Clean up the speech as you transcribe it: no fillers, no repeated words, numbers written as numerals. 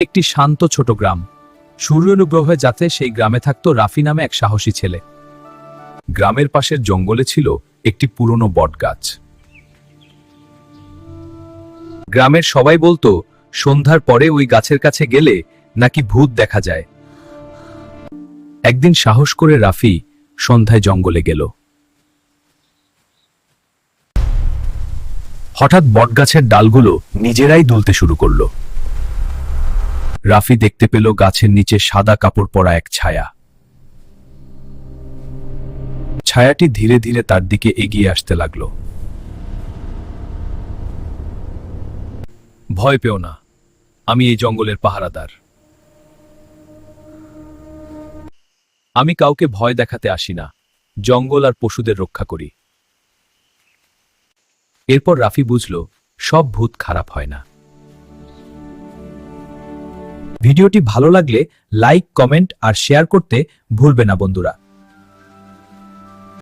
একটি শান্ত ছোট গ্রাম। সূর্যানুগ্রহে যাতে সেই গ্রামে থাকত রাফি নামে এক সাহসী ছেলে। গ্রামের পাশের জঙ্গলে ছিল একটি পুরনো বটগাছ। গ্রামের সবাই বলতো সন্ধ্যার পরে ওই গাছের কাছে গেলে নাকি ভূত দেখা যায়। একদিন সাহস করে রাফি সন্ধ্যায় জঙ্গলে গেল। হঠাৎ বটগাছের ডালগুলো নিজেরাই দুলতে শুরু করলো। রাফি দেখতে পেল গাছের নিচে সাদা কাপড় পরা এক ছায়া। ছায়াটি ধীরে ধীরে তার দিকে এগিয়ে আসতে লাগলো। ভয় পেও না, আমি এই জঙ্গলের পাহারাদার। আমি কাউকে ভয় দেখাতে আসি না, জঙ্গল আর পশুদের রক্ষা করি। এরপর রাফি বুঝল সব ভূত খারাপ হয় না। ভিডিওটি ভালো লাগলে লাইক, কমেন্ট আর শেয়ার করতে ভুলবে না বন্ধুরা।